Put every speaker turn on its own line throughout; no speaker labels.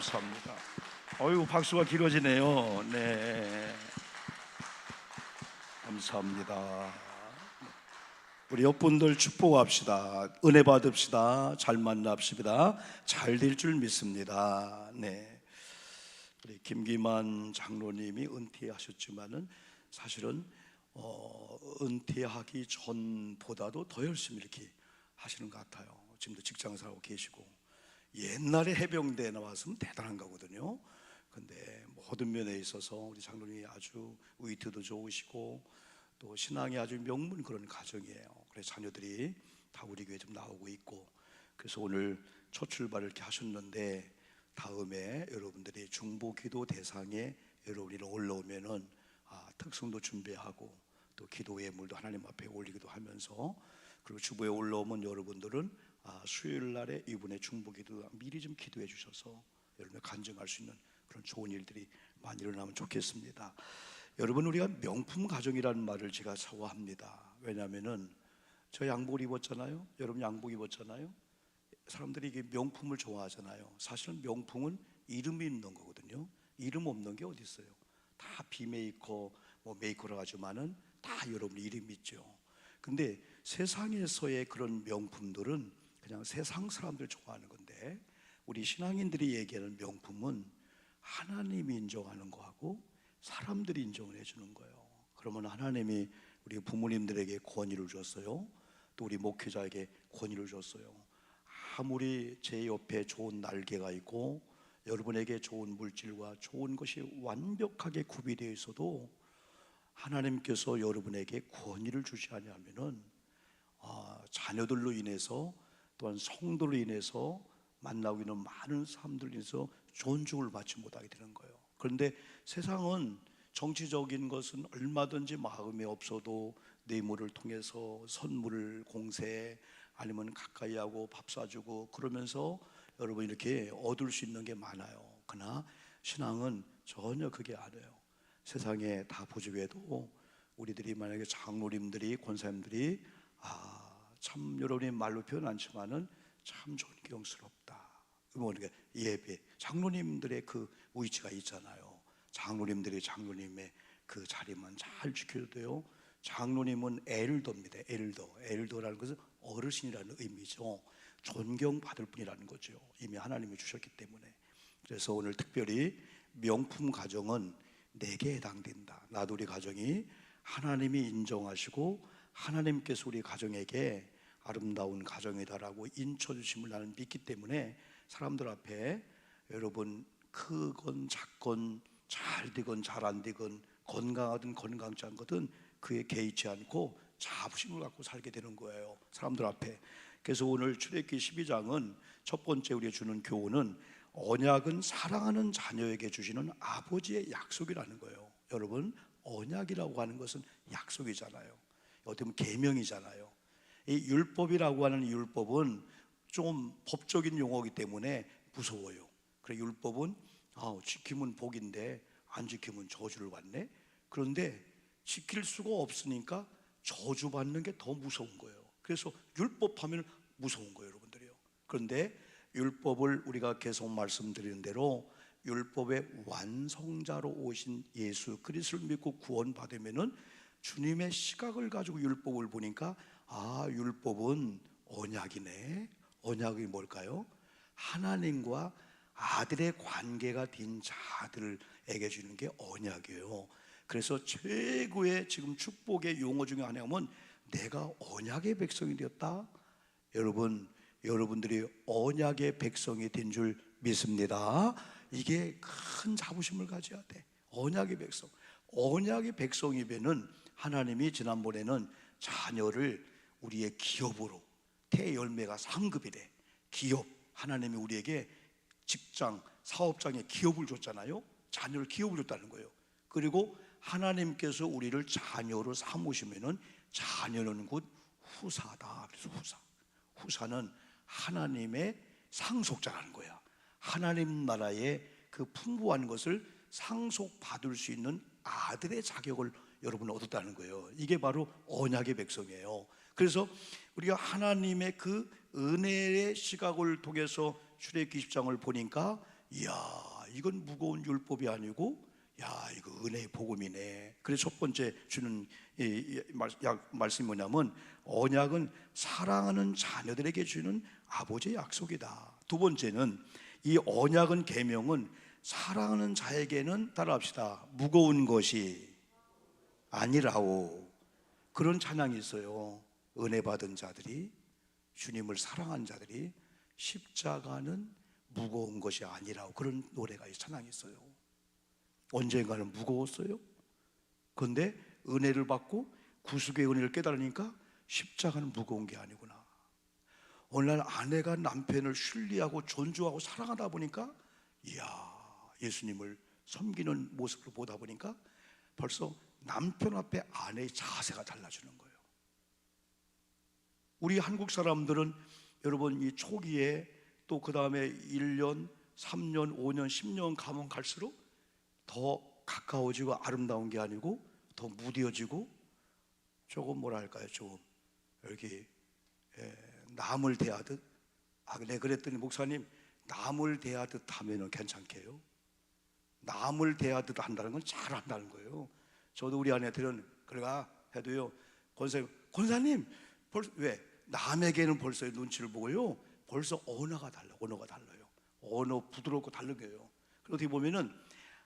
감사합니다. 어유 박수가 길어지네요. 네, 감사합니다. 우리 옆분들 축복합시다. 은혜 받읍시다. 잘 만납시다. 잘 될 줄 믿습니다. 네, 우리 김기만 장로님이 은퇴하셨지만은 사실은 은퇴하기 전보다도 더 열심히 이렇게 하시는 것 같아요. 지금도 직장생활하고 계시고, 옛날에 해병대에 나왔으면 대단한 거거든요. 근데 모든 면에 있어서 우리 장로님이 아주 위트도 좋으시고 또 신앙이 아주 명문 그런 가정이에요. 그래서 자녀들이 다 우리 교회 좀 나오고 있고, 그래서 오늘 첫 출발을 이렇게 하셨는데, 다음에 여러분들이 중보기도 대상에 여러분이 올라오면은 특성도 준비하고 또 기도 예물도 하나님 앞에 올리기도 하면서, 그리고 주보에 올라오면 여러분들은 수요일 날에 이분의 중보기도 미리 좀 기도해 주셔서 여러분이 간증할 수 있는 그런 좋은 일들이 많이 일어나면 좋겠습니다. 여러분, 우리가 명품 가정이라는 말을 제가 좋아합니다. 왜냐하면은 저 양복을 입었잖아요. 여러분 양복 입었잖아요. 사람들이 이게 명품을 좋아하잖아요. 사실은 명품은 이름이 있는 거거든요. 이름 없는 게 어디 있어요? 다 비메이커, 뭐 메이커라고 하지만은 다 여러분 이름이 있죠. 근데 세상에서의 그런 명품들은 그냥 세상 사람들 좋아하는 건데, 우리 신앙인들이 얘기하는 명품은 하나님이 인정하는 거하고 사람들이 인정을 해주는 거예요. 그러면 하나님이 우리 부모님들에게 권위를 줬어요. 또 우리 목회자에게 권위를 줬어요. 아무리 제 옆에 좋은 날개가 있고 여러분에게 좋은 물질과 좋은 것이 완벽하게 구비되어 있어도 하나님께서 여러분에게 권위를 주지 않으면은 자녀들로 인해서 또한 성도로 인해서 만나고 있는 많은 사람들로 인해서 존중을 받지 못하게 되는 거예요. 그런데 세상은 정치적인 것은 얼마든지 마음에 없어도 뇌물을 통해서 선물을 공세, 아니면 가까이 하고 밥 사주고 그러면서 여러분 이렇게 얻을 수 있는 게 많아요. 그러나 신앙은 전혀 그게 아니에요. 세상에 다 부족해도 우리들이 만약에 장로님들이, 권사님들이 참 여러분이 말로 표현 않지만은 참 존경스럽다. 뭐 이렇게 예배, 장로님들의 그 위치가 있잖아요. 장로님들이 장로님의 그 자리만 잘 지켜도 돼요. 장로님은 엘더입니다. 엘더라는 것은 어르신이라는 의미죠. 존경받을 분이라는 거죠. 이미 하나님이 주셨기 때문에. 그래서 오늘 특별히 명품 가정은 내게 해당된다. 나도 우리 가정이 하나님이 인정하시고 하나님께서 우리 가정에게 아름다운 가정이다라고 인쳐주심을 나는 믿기 때문에 사람들 앞에 여러분 크건 작건 잘 되건 잘 안 되건 건강하든 건강치 않거든 그에 개의치 않고 자부심을 갖고 살게 되는 거예요, 사람들 앞에. 그래서 오늘 출애굽기 12장은 첫 번째 우리가 주는 교훈은 언약은 사랑하는 자녀에게 주시는 아버지의 약속이라는 거예요. 여러분, 언약이라고 하는 것은 약속이잖아요. 어떻게 보면 계명이잖아요. 이 율법이라고 하는 율법은 좀 법적인 용어이기 때문에 무서워요. 그래, 율법은 지키면 복인데 안 지키면 저주를 받네. 그런데 지킬 수가 없으니까 저주받는 게 더 무서운 거예요. 그래서 율법 하면 무서운 거예요, 여러분들이요. 그런데 율법을 우리가 계속 말씀드리는 대로 율법의 완성자로 오신 예수 그리스도를 믿고 구원받으면은 주님의 시각을 가지고 율법을 보니까 율법은 언약이네. 언약이 뭘까요? 하나님과 아들의 관계가 된 자들에게 주는 게 언약이에요. 그래서 최고의 지금 축복의 용어 중에 하나는 내가 언약의 백성이 되었다. 여러분들이 언약의 백성이 된 줄 믿습니다. 이게 큰 자부심을 가져야 돼. 언약의 백성. 언약의 백성이면은 하나님이 지난번에는 자녀를 우리의 기업으로, 태열매가 상급이래. 기업, 하나님이 우리에게 직장, 사업장에 기업을 줬잖아요. 자녀를 기업을 줬다는 거예요. 그리고 하나님께서 우리를 자녀로 삼으시면은 자녀는 곧 후사다. 그래서 후사는 하나님의 상속자라는 거야. 하나님 나라의 그 풍부한 것을 상속받을 수 있는 아들의 자격을 여러분 얻었다는 거예요. 이게 바로 언약의 백성이에요. 그래서 우리가 하나님의 그 은혜의 시각을 통해서 출애굽기 10장을 보니까 이야, 이건 무거운 율법이 아니고 야, 이거 은혜의 복음이네. 그래서 첫 번째 주는 말씀이 뭐냐면, 언약은 사랑하는 자녀들에게 주는 아버지의 약속이다. 두 번째는 이 언약은, 계명은 사랑하는 자에게는, 따라합시다, 무거운 것이 아니라오. 그런 찬양이 있어요. 은혜 받은 자들이, 주님을 사랑한 자들이 십자가는 무거운 것이 아니라고, 그런 노래가, 찬양이 있어요. 언젠가는 무거웠어요. 그런데 은혜를 받고 구속의 은혜를 깨달으니까 십자가는 무거운 게 아니구나. 오늘날 아내가 남편을 신뢰하고 존중하고 사랑하다 보니까, 이야, 예수님을 섬기는 모습을 보다 보니까 벌써 남편 앞에 아내의 자세가 달라지는 거예요. 우리 한국 사람들은 여러분, 이 초기에 또 그 다음에 1년, 3년, 5년, 10년 가면 갈수록 더 가까워지고 아름다운 게 아니고 더 무뎌지고, 조금 뭐랄까요, 조금 여기 남을 대하듯. 네, 그랬더니 목사님, 남을 대하듯 하면은 괜찮게요? 남을 대하듯 한다는 건 잘한다는 거예요. 저도 우리 아내들은 그래가 해도요, 권사님 왜 남에게는 벌써 눈치를 보고요, 벌써 언어가 달라요. 언어 부드럽고 다르게요. 어떻게 보면은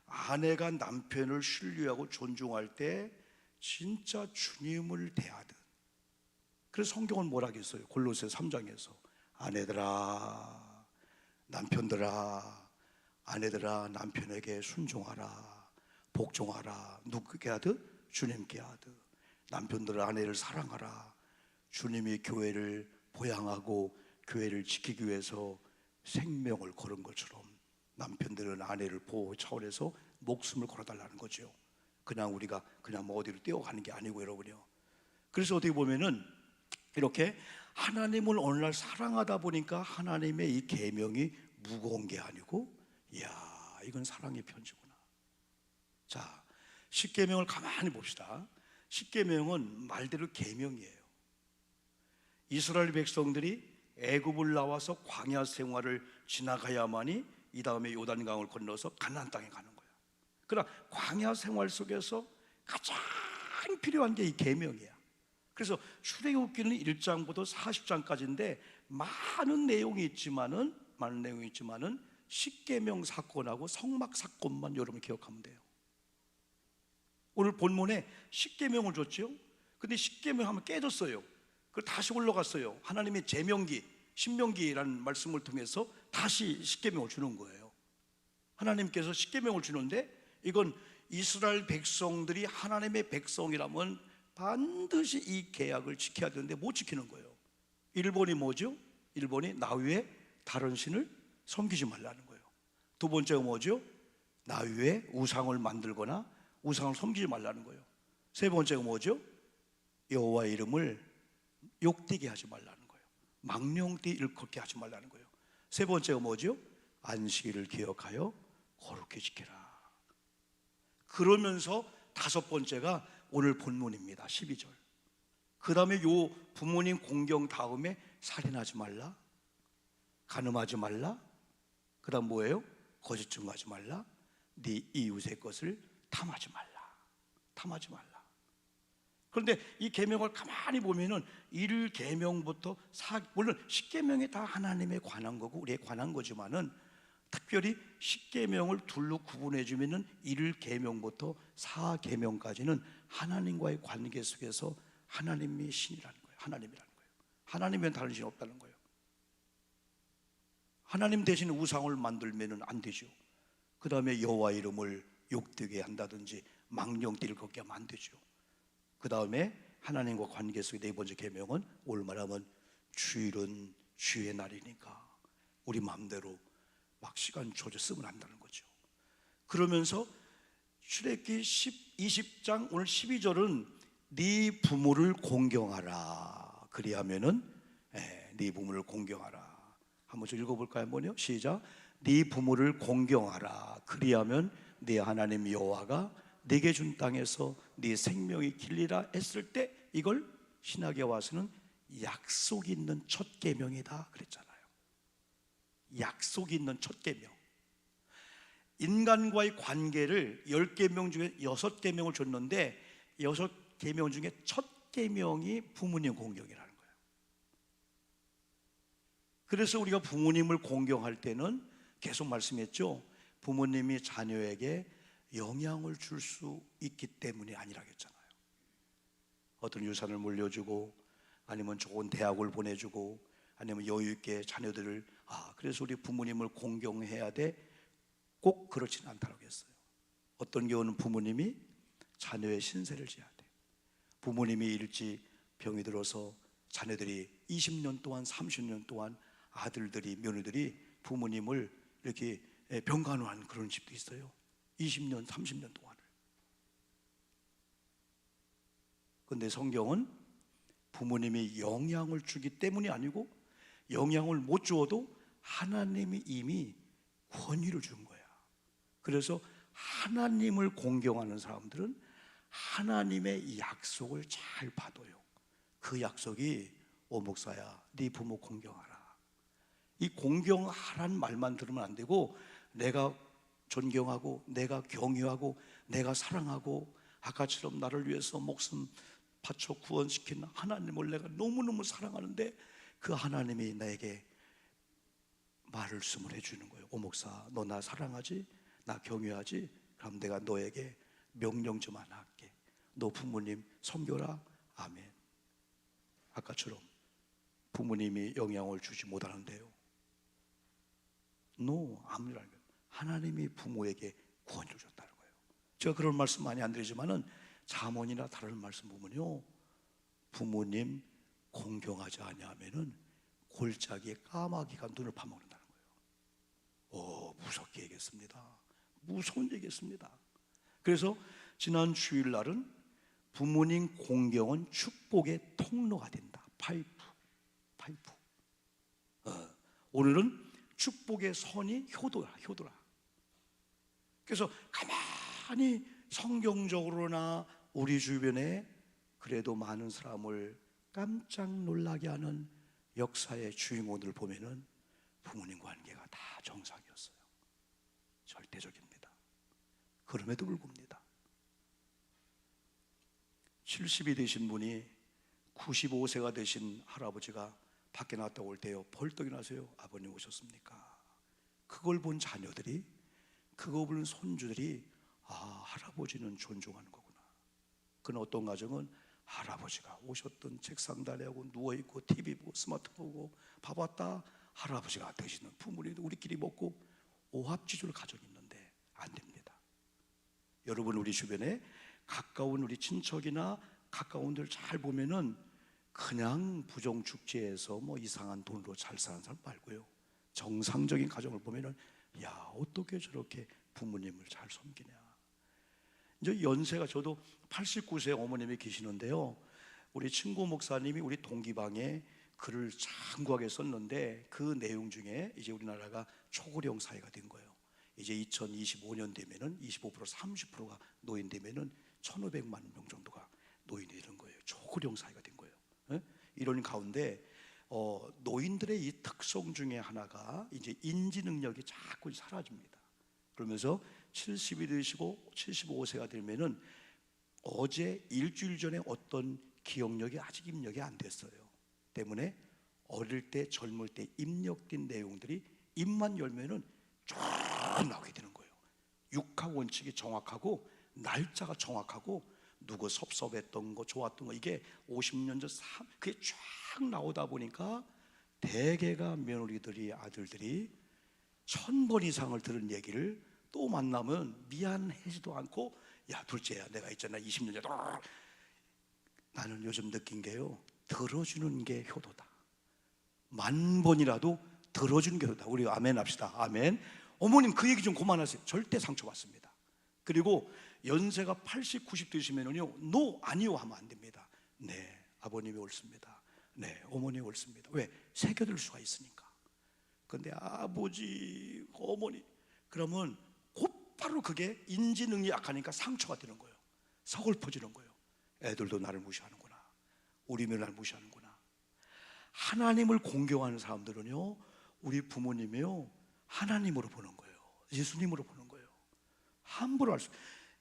아내가 남편을 신뢰하고 존중할 때 진짜 주님을 대하듯. 그래서 성경은 뭐라 했어요? 골로새 3장에서 아내들아, 남편들아, 아내들아, 남편에게 순종하라, 복종하라. 누구께 하듯? 주님께 하듯. 남편들은 아내를 사랑하라. 주님이 교회를 보양하고 교회를 지키기 위해서 생명을 걸은 것처럼 남편들은 아내를 보호 차원에서 목숨을 걸어달라는 거죠. 그냥 우리가 그냥 뭐 어디로 뛰어가는 게 아니고, 여러분요. 그래서 어떻게 보면은 이렇게 하나님을 오늘날 사랑하다 보니까 하나님의 이 계명이 무거운 게 아니고, 이야, 이건 사랑의 편지구나. 자, 십계명을 가만히 봅시다. 십계명은 말대로 계명이에요. 이스라엘 백성들이 애굽을 나와서 광야 생활을 지나가야만이 이 다음에 요단강을 건너서 가나안 땅에 가는 거야. 그러나 광야 생활 속에서 가장 필요한 게 이 계명이야. 그래서 출애굽기는 1장부터 40장까지인데 많은 내용이 있지만은 십계명 사건하고 성막 사건만 여러분 기억하면 돼요. 오늘 본문에 십계명을 줬죠. 근데 십계명 하면 깨졌어요. 그 다시 올라갔어요. 하나님의 제명기, 신명기라는 말씀을 통해서 다시 십계명을 주는 거예요. 하나님께서 십계명을 주는데, 이건 이스라엘 백성들이 하나님의 백성이라면 반드시 이 계약을 지켜야 되는데 못 지키는 거예요. 일본이 뭐죠? 일본이 나 위에 다른 신을 섬기지 말라는 거예요. 두 번째가 뭐죠? 나 위에 우상을 만들거나 우상을 섬기지 말라는 거예요. 세 번째가 뭐죠? 여호와의 이름을 욕되게 하지 말라는 거예요. 망령되이 일컫게 하지 말라는 거예요. 세 번째가 뭐죠? 안식일을 기억하여 거룩히 지켜라. 그러면서 다섯 번째가 오늘 본문입니다. 12절. 그 다음에 요 부모님 공경 다음에 살인하지 말라, 간음하지 말라, 그 다음 뭐예요? 거짓 증거하지 말라, 네 이웃의 것을 탐하지 말라. 그런데 이 계명을 가만히 보면은 1계명부터 물론 10계명이 다 하나님에 관한 거고 우리에 관한 거지만은, 특별히 10계명을 둘로 구분해 주면은 1계명부터 4계명까지는 하나님과의 관계 속에서 하나님이 신이라는 거예요. 하나님이라는 거예요. 하나님은 다른 신이 없다는 거예요. 하나님 대신 우상을 만들면은 안 되죠. 그 다음에 여호와 이름을 욕되게 한다든지 망령띠를 걷게 하면 안 되죠. 그 다음에 하나님과 관계 속의 네 번째 계명은 오늘 말하면 주일은 주의 날이니까 우리 마음대로 막 시간 조절 쓰면 안 된다는 거죠. 그러면서 출애굽기 20장 오늘 12절은 네 부모를 공경하라. 그리하면은 네 부모를 공경하라. 한번 좀 읽어볼까요? 뭐요? 시작. 네 부모를 공경하라. 그리하면 네 하나님 여호와가 네게 준 땅에서 네 생명이 길리라 했을 때, 이걸 신학에 와서는 약속이 있는 첫 계명이다 그랬잖아요. 약속이 있는 첫 계명. 인간과의 관계를 10계명 중에 6계명을 줬는데 6계명 중에 첫 계명이 부모님 공경이라는 거예요. 그래서 우리가 부모님을 공경할 때는 계속 말씀했죠. 부모님이 자녀에게 영향을 줄 수 있기 때문이 아니라고 했잖아요. 어떤 유산을 물려주고 아니면 좋은 대학을 보내주고 아니면 여유 있게 자녀들을 그래서 우리 부모님을 공경해야 돼, 꼭 그렇지는 않다고 했어요. 어떤 경우는 부모님이 자녀의 신세를 져야 돼. 부모님이 일찍 병이 들어서 자녀들이 20년 동안 30년 동안 아들들이 며느리들이 부모님을 이렇게 병간호한 그런 집도 있어요. 20년 30년 동안을. 그런데 성경은 부모님이 영향을 주기 때문이 아니고 영향을 못 주어도 하나님이 이미 권위를 준 거야. 그래서 하나님을 공경하는 사람들은 하나님의 약속을 잘 받아요. 그 약속이 목사야, 네 부모 공경하라. 이 공경하라는 말만 들으면 안 되고 내가 존경하고 내가 경유하고 내가 사랑하고 아까처럼 나를 위해서 목숨 바쳐 구원시킨 하나님을 내가 너무너무 사랑하는데 그 하나님이 나에게 말씀을 해주는 거예요. 목사, 너 나 사랑하지? 나 경유하지? 그럼 내가 너에게 명령 좀 하나 할게. 너 부모님 섬겨라. 아멘. 아까처럼 부모님이 영향을 주지 못하는데요. 아무리라는 거예요. 하나님이 부모에게 권위를 줬다는 거예요. 제가 그런 말씀 많이 안 드리지만은 잠언이나 다른 말씀 보면요, 부모님 공경하지 아니하면은 골짜기에 까마귀가 눈을 파먹는다는 거예요. 무섭게 얘기했습니다. 무서운 얘기했습니다. 그래서 지난 주일날은 부모님 공경은 축복의 통로가 된다. 파이프. 오늘은 축복의 선이 효도라. 그래서 가만히 성경적으로나 우리 주변에 그래도 많은 사람을 깜짝 놀라게 하는 역사의 주인공들을 보면은 부모님 관계가 다 정상이었어요. 절대적입니다. 그럼에도 불구합니다. 70이 되신 분이 95세가 되신 할아버지가 밖에 나갔다 올 때요, 벌떡 일어나세요. 아버님 오셨습니까? 그걸 본 자녀들이, 그거 본 손주들이 할아버지는 존중하는 거구나. 그는 어떤 가정은 할아버지가 오셨던 책상 다리하고 누워있고 TV 보고 스마트폰 보고 밥 왔다, 할아버지가 드시는 부모님도 우리끼리 먹고 오합지졸 가정이 있는데 안 됩니다. 여러분, 우리 주변에 가까운 우리 친척이나 가까운 들 잘 보면은 그냥 부정축제에서 이상한 돈으로 잘 사는 사람 말고요, 정상적인 가정을 보면은 어떻게 저렇게 부모님을 잘 섬기냐. 이제 연세가, 저도 89세 어머님이 계시는데요, 우리 친구 목사님이 우리 동기방에 글을 장구하게 썼는데 그 내용 중에 이제 우리나라가 초고령 사회가 된 거예요. 이제 2025년 되면은 25% 30%가 노인 되면은 1,500만 명 정도가 노인이 되는 거예요. 초고령 사회가 된 거예요. 이런 가운데 노인들의 이 특성 중에 하나가 이제 인지 능력이 자꾸 사라집니다. 그러면서 70이 되시고 75세가 되면은 어제 일주일 전에 어떤 기억력이 아직 입력이 안 됐어요. 때문에 어릴 때 젊을 때 입력된 내용들이 입만 열면은 쭉 나오게 되는 거예요. 육하 원칙이 정확하고 날짜가 정확하고 누구 섭섭했던 거 좋았던 거 이게 50년 전 그게 쫙 나오다 보니까 대개가 며느리들이 아들들이 1000번 이상을 들은 얘기를 또 만나면 미안해지도 않고 야 둘째야 내가 있잖아 20년 전에 나는 요즘 느낀 게요, 들어주는 게 효도다. 10,000번이라도 들어주는 게 효도다. 우리 아멘 합시다. 아멘. 어머님 그 얘기 좀 그만하세요. 절대 상처받습니다. 그리고 연세가 80, 90 되시면은요, 아니요 하면 안 됩니다. 네, 아버님이 옳습니다. 네, 어머니 옳습니다. 왜? 새겨들 수가 있으니까. 근데 아버지, 어머니 그러면 곧바로 그게 인지 능력이 약하니까 상처가 되는 거예요. 서글퍼지는 거예요. 애들도 나를 무시하는구나. 우리 며느리 나를 무시하는구나. 하나님을 공경하는 사람들은요, 우리 부모님이요 하나님으로 보는 거예요. 예수님으로 보는 거예요. 함부로 할 수.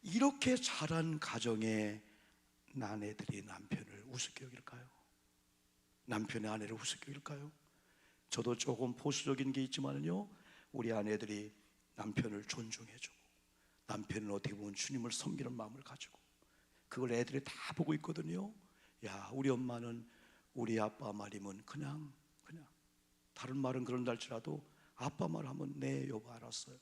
이렇게 자란 가정에 아내들이 남편을 우습게 여길까요? 남편의 아내를 우습게 여길까요? 저도 조금 보수적인 게 있지만요, 우리 아내들이 남편을 존중해주고, 남편은 어떻게 보면 주님을 섬기는 마음을 가지고, 그걸 애들이 다 보고 있거든요. 야, 우리 엄마는 우리 아빠 말이면 그냥 다른 말은 그런다 할지라도 아빠 말 하면 네 여보 알았어요.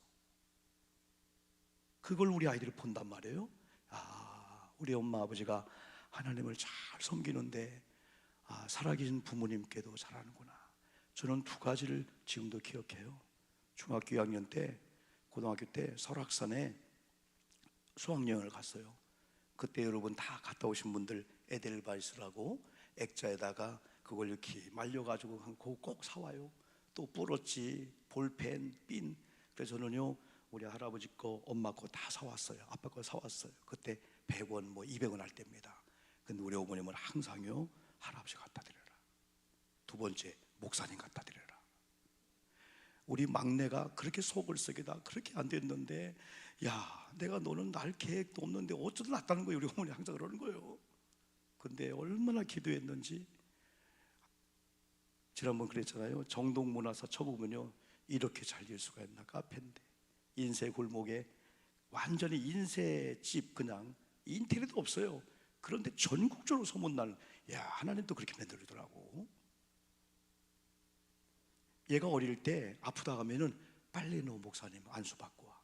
그걸 우리 아이들이 본단 말이에요. 아, 우리 엄마 아버지가 하나님을 잘 섬기는데 살아계신 부모님께도 잘하는구나. 저는 두 가지를 지금도 기억해요. 중학교 2학년 때, 고등학교 때 설악산에 수학여행을 갔어요. 그때 여러분 다 갔다 오신 분들 에델바이스라고 액자에다가 그걸 이렇게 말려가지고 그거 꼭 사와요. 또 뿌렇지, 볼펜, 핀. 그래서 저는요, 우리 할아버지 거, 엄마 거 다 사왔어요. 아빠 거 사왔어요. 그때 100원, 뭐 200원 할 때입니다. 근데 우리 어머님은 항상요, 할아버지 갖다 드려라. 두 번째, 목사님 갖다 드려라. 우리 막내가 그렇게 속을 썩이다 그렇게 안 됐는데, 야, 내가 너는 날 계획도 없는데 어쩌다 났다는 거예요. 우리 어머니 항상 그러는 거예요. 근데 얼마나 기도했는지. 지난번 그랬잖아요. 정동문화사 쳐보면요, 이렇게 잘 될 수가 있나. 카페인데 인쇄 골목에 완전히 인쇄집, 그냥 인테리어도 없어요. 그런데 전국적으로 소문난, 야, 하나님도 그렇게 만들더라고. 얘가 어릴 때 아프다 가면은 빨리 너 목사님 안수 받고 와.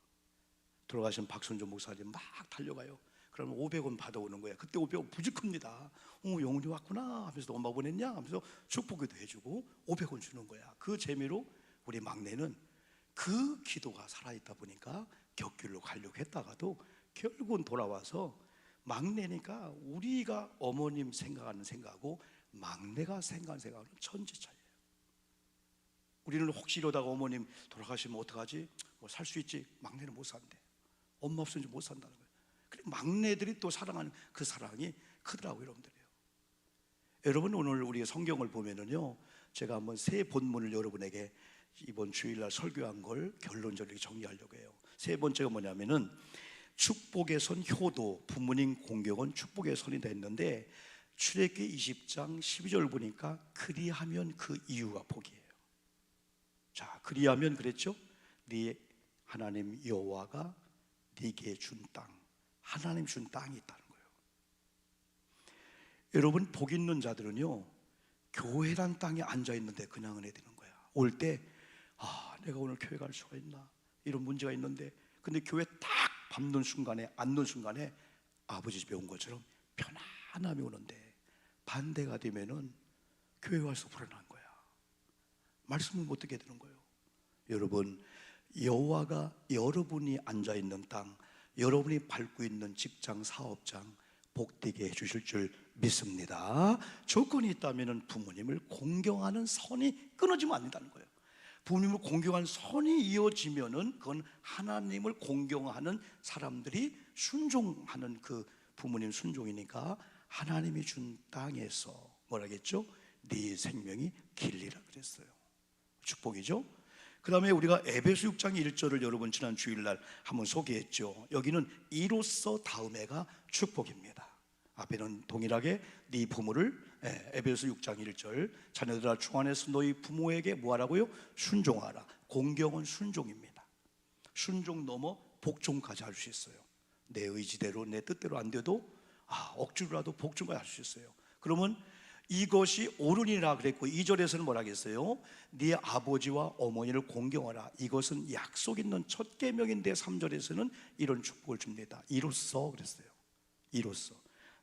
돌아가신 박순조 목사님 막 달려가요. 그러면 500원 받아오는 거야. 그때 500원 부족합니다. 영훈이 왔구나 하면서 엄마 보냈냐 하면서 축복기도 해주고 500원 주는 거야. 그 재미로 우리 막내는 그 기도가 살아있다 보니까 격길로 가려고 했다가도 결국은 돌아와서, 막내니까 우리가 어머님 생각하는 생각하고 막내가 생각하는 생각은 천지 차이예요. 우리는 혹시 이러다가 어머님 돌아가시면 어떡하지? 뭐 살 수 있지? 막내는 못 산대. 엄마 없으면 못 산다는 거예요. 그리고 막내들이 또 사랑하는 그 사랑이 크더라고요, 여러분들이요. 여러분, 오늘 우리 성경을 보면은요, 제가 한번 세 본문을 여러분에게 이번 주일날 설교한 걸 결론적으로 정리하려고 해요. 세 번째가 뭐냐면은 축복의 선, 효도, 부모님 공경은 축복의 선이 됐는데, 출애굽기 20장 12절 보니까 그리하면 그 이유가 복이에요. 자, 그리하면 그랬죠? 네 하나님 여호와가 네게 준 땅, 하나님 준 땅이 있다는 거예요. 여러분, 복 있는 자들은요, 교회란 땅에 앉아 있는데 그냥 은혜 되는 거야. 올 때 내가 오늘 교회 갈 수가 있나, 이런 문제가 있는데, 근데 교회 딱 밟는 순간에, 앉는 순간에 아버지 집에 온 것처럼 편안함이 오는데, 반대가 되면은 교회 와서 불안한 거야. 말씀을 못 듣게 되는 거예요. 여러분, 여호와가 여러분이 앉아 있는 땅, 여러분이 밟고 있는 직장, 사업장 복되게 해주실 줄 믿습니다. 조건이 있다면 부모님을 공경하는 선이 끊어지면 안 된다는 거예요. 부모님을 공경하는 선이 이어지면은 그건 하나님을 공경하는 사람들이 순종하는, 그 부모님 순종이니까 하나님이 준 땅에서 뭐라겠죠? 네 생명이 길리라 그랬어요. 축복이죠. 그 다음에 우리가 에베소 6장 1절을 여러분 지난 주일날 한번 소개했죠. 여기는 이로써 다음에가 축복입니다. 앞에는 동일하게 네 부모를, 에베소 6장 1절, 자녀들아 주 안에서 너희 부모에게 뭐하라고요? 순종하라. 공경은 순종입니다. 순종 넘어 복종까지 할 수 있어요. 내 의지대로, 내 뜻대로 안 돼도 억지로라도 복종까지 할 수 있어요. 그러면 이것이 옳으니라 그랬고, 2절에서는 뭐라 그랬어요? 네 아버지와 어머니를 공경하라. 이것은 약속 있는 첫 계명인데 3절에서는 이런 축복을 줍니다. 이로써 그랬어요. 이로써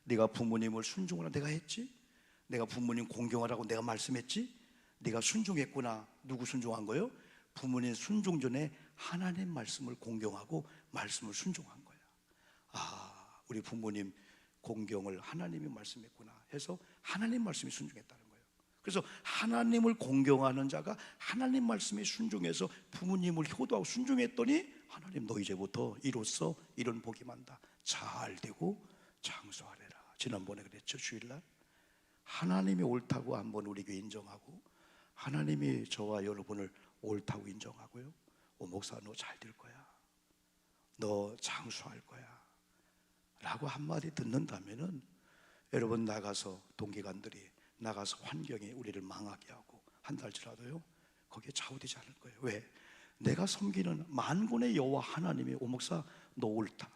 네가 부모님을 순종하라 내가 했지? 내가 부모님 공경하라고 내가 말씀했지? 네가 순종했구나. 누구 순종한 거예요? 부모님 순종 전에 하나님 말씀을 공경하고 말씀을 순종한 거야. 우리 부모님 공경을 하나님이 말씀했구나 해서 하나님 말씀이 순종했다는 거예요. 그래서 하나님을 공경하는 자가 하나님 말씀에 순종해서 부모님을 효도하고 순종했더니 하나님 너 이제부터 이로써 이런 복이 많다. 잘 되고 장수하래라. 지난번에 그랬죠, 주일날. 하나님이 옳다고 한번 우리 교회 인정하고, 하나님이 저와 여러분을 옳다고 인정하고요. 목사 너 잘 될 거야. 너 장수할 거야 라고 한마디 듣는다면은 여러분 나가서 동기관들이 나가서 환경이 우리를 망하게 하고 한달지라도요 거기에 좌우되지 않을 거예요. 왜? 내가 섬기는 만군의 여호와 하나님이 오 목사 너 옳다.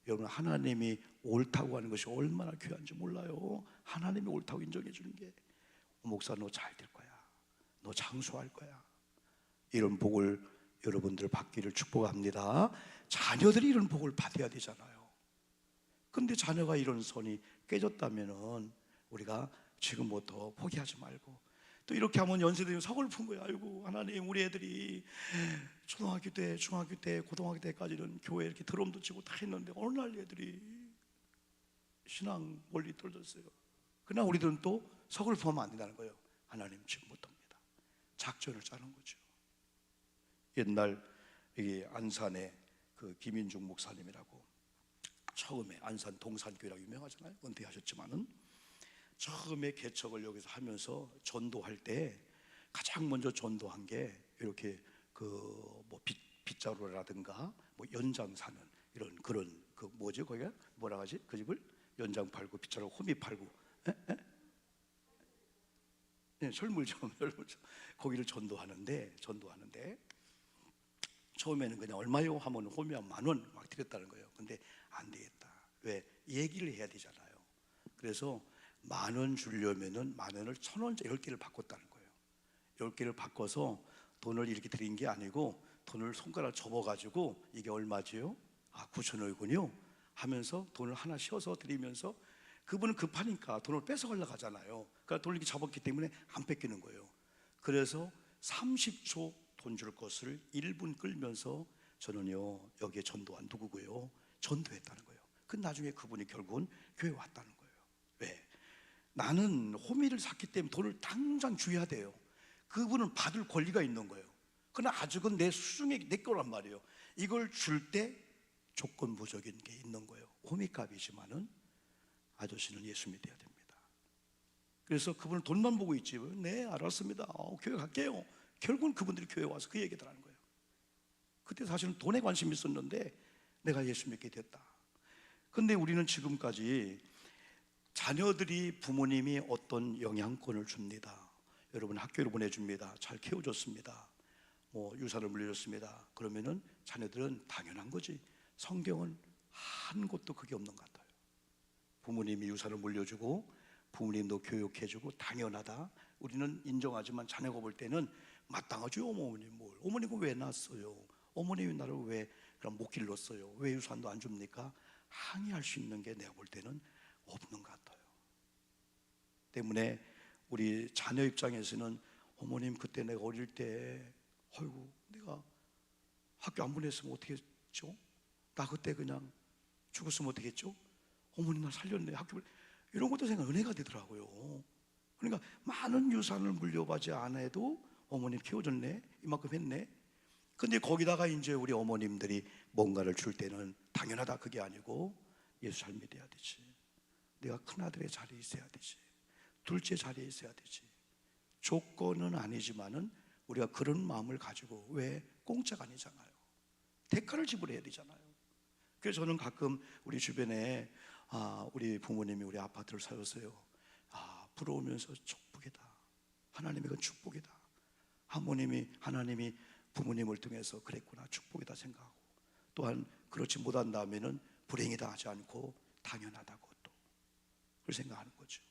여러분 하나님이 옳다고 하는 것이 얼마나 귀한지 몰라요. 하나님이 옳다고 인정해 주는 게 오 목사 너 잘 될 거야. 너 장수할 거야. 이런 복을 여러분들 받기를 축복합니다. 자녀들이 이런 복을 받아야 되잖아요. 근데 자녀가 이런 선이 깨졌다면은 우리가 지금부터 포기하지 말고 또 이렇게 하면 연세대면 서글픈 거야. 아이고 하나님 우리 애들이 초등학교 때, 중학교 때, 고등학교 때까지는 교회 이렇게 드럼도 치고 다 했는데 어느 날 애들이 신앙 원리 떨어졌어요. 그러나 우리들은 또 서글퍼하면 안 된다는 거예요. 하나님 지금부터입니다. 작전을 짜는 거죠. 옛날 여기 안산에 그 김인중 목사님이라고 처음에 안산 동산교회라고 유명하잖아요. 은퇴하셨지만은 처음에 개척을 여기서 하면서 전도할 때 가장 먼저 전도한 게 이렇게 그 뭐 빗자루라든가 뭐 연장 사는 이런 그런 그 뭐지 거기가 뭐라 하지 그 집을 연장 팔고 빗자루 호미 팔고 네, 철물점 거기를 전도하는데 처음에는 그냥 얼마요 하면 호미 한 10,000원 막 드렸다는 거예요. 근데 안 되겠다. 왜? 얘기를 해야 되잖아요. 그래서 10,000원 주려면은 10,000원을 1,000원짜리 10개를 바꿨다는 거예요. 10개를 바꿔서 돈을 이렇게 드린 게 아니고 돈을 손가락 접어가지고 이게 얼마지요? 아 9,000원이군요 하면서 돈을 하나 씌워서 드리면서 그분은 급하니까 돈을 뺏어가려고 하잖아요. 그러니까 돈을 이렇게 접었기 때문에 안 뺏기는 거예요. 그래서 30초 돈 줄 것을 1분 끌면서 저는요 여기에 전도한 누구고요 전도했다는 거예요. 그 나중에 그분이 결국은 교회 왔다는 거예요. 왜? 나는 호미를 샀기 때문에 돈을 당장 줘야 돼요. 그분은 받을 권리가 있는 거예요. 그러나 아직은 내 수중에 내 거란 말이에요. 이걸 줄 때 조건부적인 게 있는 거예요. 호미값이지만은 아저씨는 예수 믿어야 됩니다. 그래서 그분은 돈만 보고 있지. 네 알았습니다. 교회 갈게요. 결국은 그분들이 교회 와서 그 얘기를 하는 거예요. 그때 사실은 돈에 관심이 있었는데 내가 예수 믿게 됐다. 근데 우리는 지금까지 자녀들이 부모님이 어떤 영향권을 줍니다. 여러분 학교를 보내줍니다. 잘 키워줬습니다. 뭐 유산을 물려줬습니다. 그러면은 자녀들은 당연한 거지. 성경은 한 곳도 그게 없는 것 같아요. 부모님이 유산을 물려주고 부모님도 교육해주고 당연하다. 우리는 인정하지만 자녀가 볼 때는 마땅하죠. 어머님 뭘? 어머니가 왜 낳았어요? 어머님이 나를 왜 그럼 못 길렀어요? 왜 유산도 안 줍니까? 항의할 수 있는 게 내가 볼 때는 없는 것 같아요. 때문에 우리 자녀 입장에서는 어머님 그때 내가 어릴 때 아이고 내가 학교 안 보냈으면 어떻게 했죠? 나 그때 그냥 죽었으면 어떻게 했죠? 어머니 나 살렸네 학교 이런 것도 생각 은혜가 되더라고요. 그러니까 많은 유산을 물려받지 않아도 어머님 키워줬네 이만큼 했네. 근데 거기다가 이제 우리 어머님들이 뭔가를 줄 때는 당연하다 그게 아니고 예수 잘 믿어야 되지. 내가 큰아들의 자리에 있어야 되지. 둘째 자리에 있어야 되지. 조건은 아니지만은 우리가 그런 마음을 가지고 왜 공짜가 아니잖아요. 대가를 지불해야 되잖아요. 그래서 저는 가끔 우리 주변에 우리 부모님이 우리 아파트를 사줬어요. 부러우면서 축복이다. 하나님의 건 축복이다. 하나님이 부모님을 통해서 그랬구나 축복이다 생각하고 또한 그렇지 못한다면은 불행이다 하지 않고 당연하다고 또 그걸 생각하는 거죠.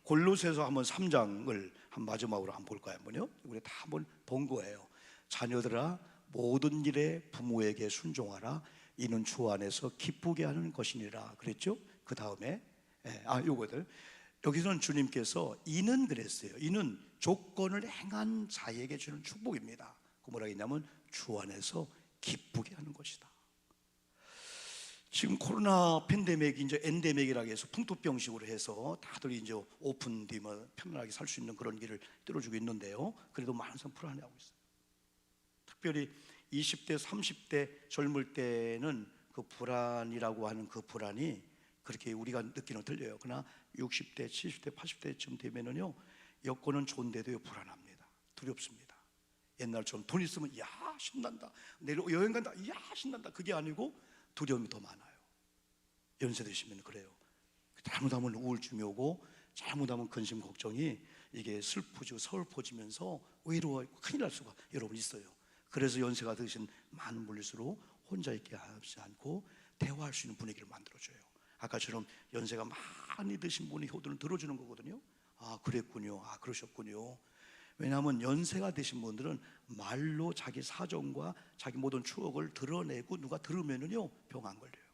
골로새서 한번 3장을 한 마지막으로 한번 볼까요? 한번요. 우리 다 한번 본 거예요. 자녀들아 모든 일에 부모에게 순종하라. 이는 주 안에서 기쁘게 하는 것이니라 그랬죠? 그 다음에 요거들 여기서는 주님께서 이는 그랬어요. 이는 조건을 행한 자에게 주는 축복입니다. 그 뭐라 했냐면 주 안에서 기쁘게 하는 것이다. 지금 코로나 팬데믹이 이제 엔데믹이라고 해서 풍토병식으로 해서 다들 이제 오픈되면 편안하게 살 수 있는 그런 길을 뚫어주고 있는데요. 그래도 많은 사람 불안해하고 있어요. 특별히 20대, 30대 젊을 때는 그 불안이라고 하는 그 불안이 그렇게 우리가 느끼는 틀려요. 그러나 60대, 70대, 80대쯤 되면은요 여건은 좋은데도 불안합니다. 두렵습니다. 옛날처럼 돈 있으면 야 신난다, 내일 여행 간다 야 신난다, 그게 아니고 두려움이 더 많아요. 연세 드시면 그래요. 잘못하면 우울증이 오고 잘못하면 근심 걱정이 이게 슬프지고 서글퍼지면서 외로워 큰일 날 수가 여러분 있어요. 그래서 연세가 드신 많은 분일수록 혼자 있게 하지 않고 대화할 수 있는 분위기를 만들어줘요. 아까처럼 연세가 많이 드신 분이 효도를 들어주는 거거든요. 아 그랬군요, 아 그러셨군요. 왜냐하면 연세가 되신 분들은 말로 자기 사정과 자기 모든 추억을 드러내고 누가 들으면은요 병 안 걸려요.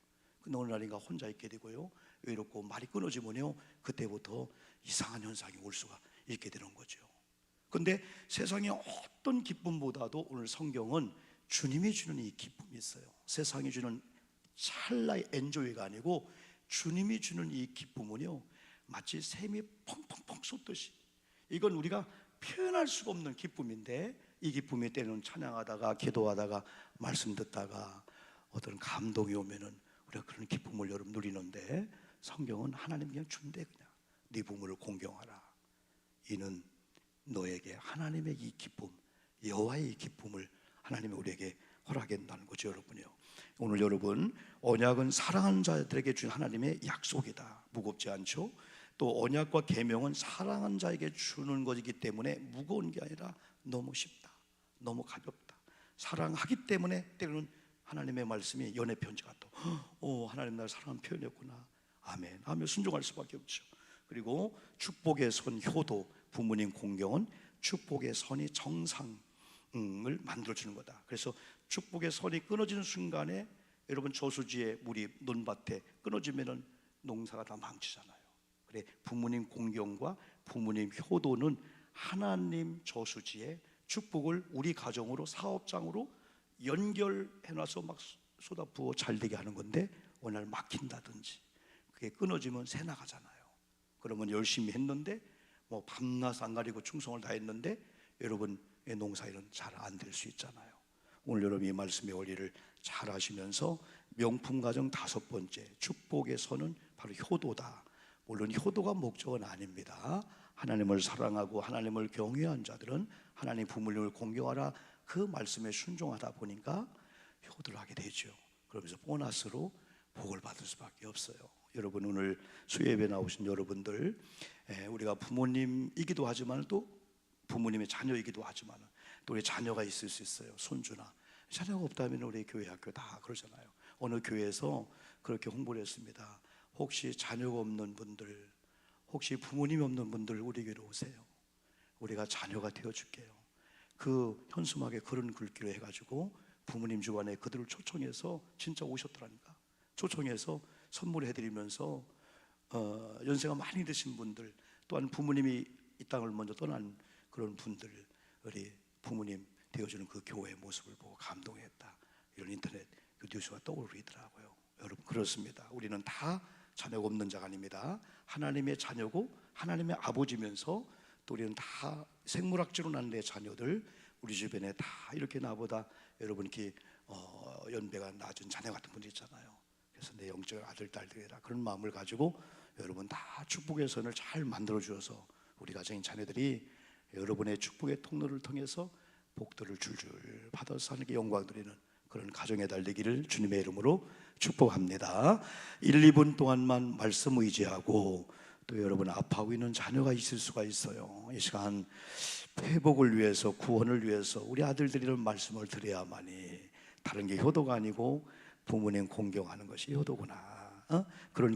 근데 어느 날인가 혼자 있게 되고요, 외롭고 말이 끊어지면요 그때부터 이상한 현상이 올 수가 있게 되는 거죠. 근데 세상의 어떤 기쁨보다도 오늘 성경은 주님이 주는 이 기쁨이 있어요. 세상이 주는 찰나의 엔조이가 아니고 주님이 주는 이 기쁨은요 마치 샘이 펑펑펑 쏟듯이, 이건 우리가 표현할 수가 없는 기쁨인데, 이 기쁨이 때는 찬양하다가 기도하다가 말씀 듣다가 어떤 감동이 오면은 우리가 그런 기쁨을 여러분 누리는데, 성경은 하나님 그냥 준대. 그냥 네 부모를 공경하라, 이는 너에게 하나님의 이 기쁨, 여호와의 이 기쁨을 하나님이 우리에게 허락한다는 거죠. 여러분요, 오늘 여러분 언약은 사랑하는 자들에게 준 하나님의 약속이다. 무겁지 않죠? 또 언약과 계명은 사랑하는 자에게 주는 것이기 때문에 무거운 게 아니라 너무 쉽다, 너무 가볍다. 사랑하기 때문에 때로는 하나님의 말씀이 연애 편지가 또 하나님 나를 사랑하는 표현이었구나, 아멘 하며 순종할 수밖에 없죠. 그리고 축복의 선 효도, 부모님 공경은 축복의 선이 정상을 만들어주는 거다. 그래서 축복의 선이 끊어지는 순간에 여러분 저수지에 물이 논밭에 끊어지면은 농사가 다 망치잖아요. 그래, 부모님 공경과 부모님 효도는 하나님 저수지에 축복을 우리 가정으로 사업장으로 연결해놔서 막 쏟아부어 잘되게 하는 건데, 어느 날 막힌다든지 그게 끊어지면 새 나가잖아요. 그러면 열심히 했는데 뭐 밤낮 안 가리고 충성을 다했는데 여러분의 농사일은 잘 안 될 수 있잖아요. 오늘 여러분 이 말씀의 원리를 잘 하시면서 명품 가정 5번째 축복의 선은 바로 효도다. 물론 효도가 목적은 아닙니다. 하나님을 사랑하고 하나님을 경외한 자들은 하나님 부모님을 공경하라, 그 말씀에 순종하다 보니까 효도를 하게 되죠. 그러면서 보너스로 복을 받을 수밖에 없어요. 여러분 오늘 수요예배 나오신 여러분들, 우리가 부모님이기도 하지만 또 부모님의 자녀이기도 하지만 또 우리 자녀가 있을 수 있어요. 손주나. 자녀가 없다면 우리 교회 학교 다 그러잖아요. 어느 교회에서 그렇게 홍보를 했습니다. 혹시 자녀가 없는 분들, 혹시 부모님이 없는 분들 우리 교회로 오세요. 우리가 자녀가 되어줄게요. 그 현수막에 그런 글귀로 해가지고 부모님 주관에 그들을 초청해서 진짜 오셨더라니까. 초청해서 선물해드리면서 연세가 많이 드신 분들, 또한 부모님이 이 땅을 먼저 떠난 그런 분들, 우리 부모님 되어주는 그 교회의 모습을 보고 감동했다, 이런 인터넷 그 뉴스가 떠오르더라고요. 여러분 그렇습니다. 우리는 다 자녀가 없는 자가 아닙니다. 하나님의 자녀고 하나님의 아버지면서 또 우리는 다 생물학적으로 난 내 자녀들, 우리 주변에 다 이렇게 나보다 여러분 이렇게 연배가 낮은 자녀 같은 분들 있잖아요. 그래서 내 영적 아들 딸들이라 그런 마음을 가지고 여러분 다 축복의 선을 잘 만들어 주어서 우리 가정의 자녀들이 여러분의 축복의 통로를 통해서 복들을 줄줄 받아서 하나님께 영광 드리는 그런 가정의 달 되기를 주님의 이름으로 축복합니다. 1, 2분 동안만 말씀 의지하고, 또 여러분 아파하고 있는 자녀가 있을 수가 있어요. 이 시간 회복을 위해서, 구원을 위해서 우리 아들들이 이런 말씀을 드려야만이, 다른 게 효도가 아니고 부모님 공경하는 것이 효도구나, 그런 길